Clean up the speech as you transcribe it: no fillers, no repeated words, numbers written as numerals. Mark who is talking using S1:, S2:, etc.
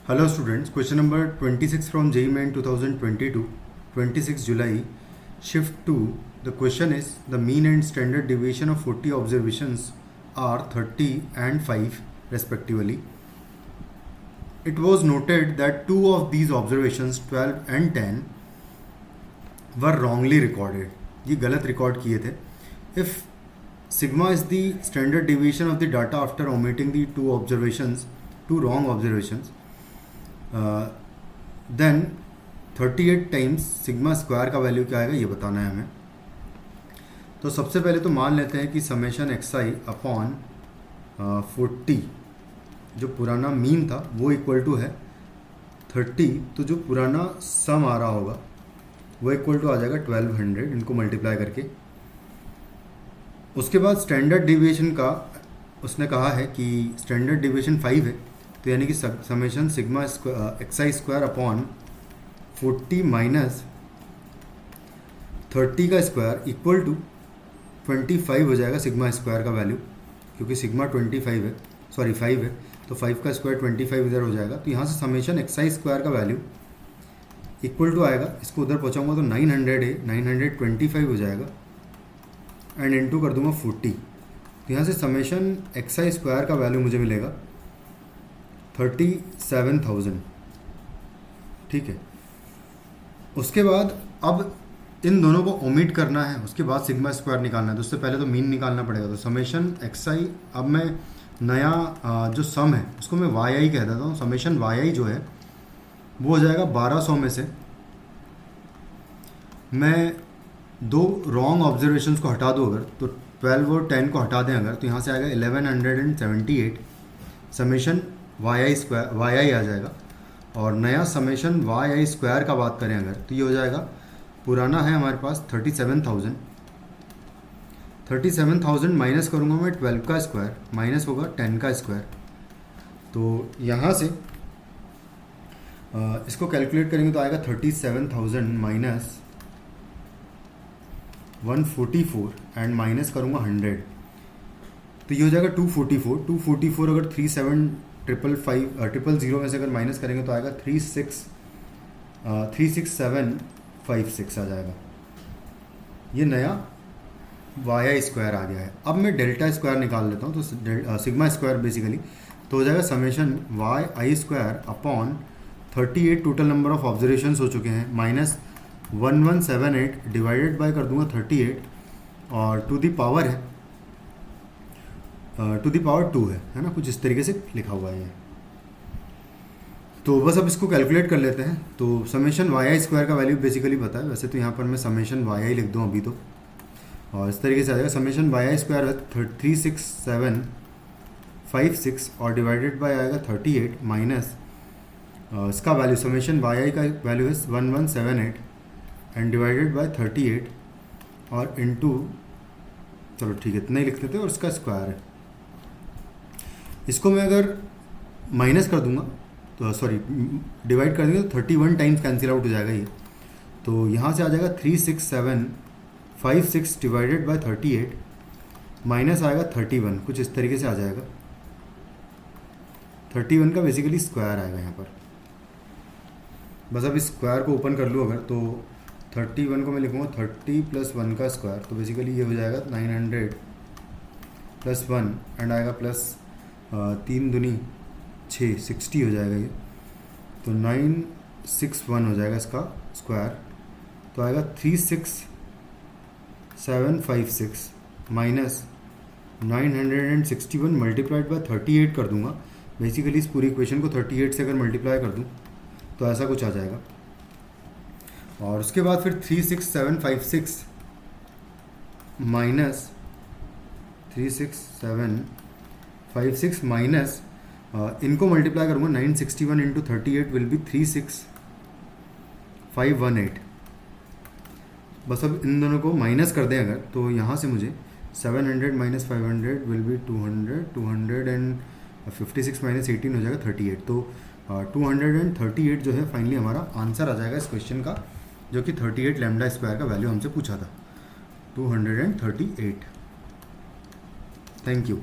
S1: Hello students, question number 26 from JEE Main 2022, 26 July, shift 2. The question is, the mean and standard deviation of 40 observations are 30 and 5 respectively. It was noted that two of these observations, 12 and 10, were wrongly recorded. ये गलत record किए थे. If sigma is the standard deviation of the data after omitting the two wrong observations, then 38 times sigma square का value क्या आएगा ये बताना है हमें. तो सबसे पहले तो मान लेते हैं कि समेशन एक्स आई अपॉन 40 जो पुराना मीन था वो इक्वल टू है 30, तो जो पुराना सम आ रहा होगा वो इक्वल टू आ जाएगा 1200 इनको मल्टीप्लाई करके. उसके बाद स्टैंडर्ड डिविएशन का उसने कहा है कि स्टैंडर्ड डिविएशन 5 है, तो यानी कि समेशन सिग्मा एक्स आई स्क्वायर अपॉन 40 माइनस 30 का स्क्वायर इक्वल टू 25 हो जाएगा सिग्मा स्क्वायर का वैल्यू, क्योंकि सिग्मा 5 है, तो 5 का स्क्वायर 25 इधर हो जाएगा. तो यहाँ से समेशन एक्स आई स्क्वायर का वैल्यू इक्वल टू आएगा, इसको उधर पहुँचाऊँगा तो 900 है, 925 हो जाएगा एंड इनटू कर दूंगा 40. तो यहाँ से समेशन एक्स आई स्क्वायर का वैल्यू मुझे मिलेगा 37,000. ठीक है. उसके बाद अब इन दोनों को ओमिट करना है, उसके बाद सिग्मा स्क्वायर निकालना है, तो उससे पहले तो मीन निकालना पड़ेगा. तो समेशन एक्स आई, अब मैं नया जो सम है उसको मैं वाई आई कह देता हूँ. समेशन वाई आई जो है वो हो जाएगा 1200 में से मैं दो रॉन्ग ऑब्जर्वेशंस को हटा दूँ अगर, तो 12 और 10 को हटा दें अगर, तो यहाँ से आएगा 1178 समेशन वाई आई आ जाएगा. और नया समेशन वाई आई स्क्वायर का बात करें अगर, तो ये हो जाएगा, पुराना है हमारे पास 37,000 माइनस करूँगा मैं 12 का स्क्वायर, माइनस होगा 10 का स्क्वायर. तो यहाँ से इसको कैलकुलेट करेंगे तो आएगा 37,000 माइनस 144 एंड माइनस करूँगा 100, तो ये हो जाएगा 244 अगर 3,700 में से अगर माइनस करेंगे तो आएगा 36756 आ जाएगा. ये नया वाई आई स्क्वायर आ गया है. अब मैं डेल्टा स्क्वायर निकाल लेता हूँ, तो सिग्मा स्क्वायर बेसिकली तो हो जाएगा summation y i square upon 38 total number of observations हो चुके हैं माइनस 1178 डिवाइडेड बाय कर दूंगा 38 और टू द पावर है 2 है ना, कुछ इस तरीके से लिखा हुआ है. तो बस अब इसको कैलकुलेट कर लेते हैं. तो समेशन वाई आई स्क्वायर का वैल्यू बेसिकली पता है, वैसे तो यहाँ पर मैं समेशन वाई आई लिख दूँ अभी तो, और इस तरीके से आ जाएगा समेशन वाई आई स्क्वायर है 36756 और डिवाइडेड बाय आएगा 38 माइनस इसका वैल्यू समेशन वाई आई का वैल्यू है 1178 एंड डिवाइडेड बाय 38 और इनटू, चलो ठीक है इतना ही लिख लेते हैं, और इसका स्क्वायर है. इसको मैं अगर माइनस कर दूंगा तो सॉरी डिवाइड कर देंगे तो 31 टाइम्स कैंसिल आउट हो जाएगा ये. तो यहाँ से आ जाएगा 36756 डिवाइडेड बाय 38 माइनस आएगा 31, कुछ इस तरीके से आ जाएगा. 31 का बेसिकली स्क्वायर आएगा यहाँ पर. बस अब इस स्क्वायर को ओपन कर लूँ अगर, तो 31 को मैं लिखूँगा 30 + 1 का स्क्वायर, तो बेसिकली ये हो जाएगा 900 + 1 एंड आएगा प्लस 3 दूनी 6 60 हो जाएगा ये. तो 961 हो जाएगा इसका स्क्वायर, तो आएगा 36756 माइनस 961 मल्टीप्लाइड बाय 38 कर दूंगा. बेसिकली इस पूरी इक्वेशन को 38 से अगर मल्टीप्लाई कर दूं तो ऐसा कुछ आ जाएगा. और उसके बाद फिर 36756 माइनस 36756 माइनस इनको मल्टीप्लाई करूँगा 961 इंटू 38 विल बी 36518. बस अब इन दोनों को माइनस कर दें अगर, तो यहाँ से मुझे 700 minus 500 will be 200 and 56 minus 18 हो जाएगा 38. तो 238 जो है फाइनली हमारा आंसर आ जाएगा इस क्वेश्चन का, जो कि 38 लैम्डा स्क्वायर का वैल्यू हमसे पूछा था, 238. Thank you.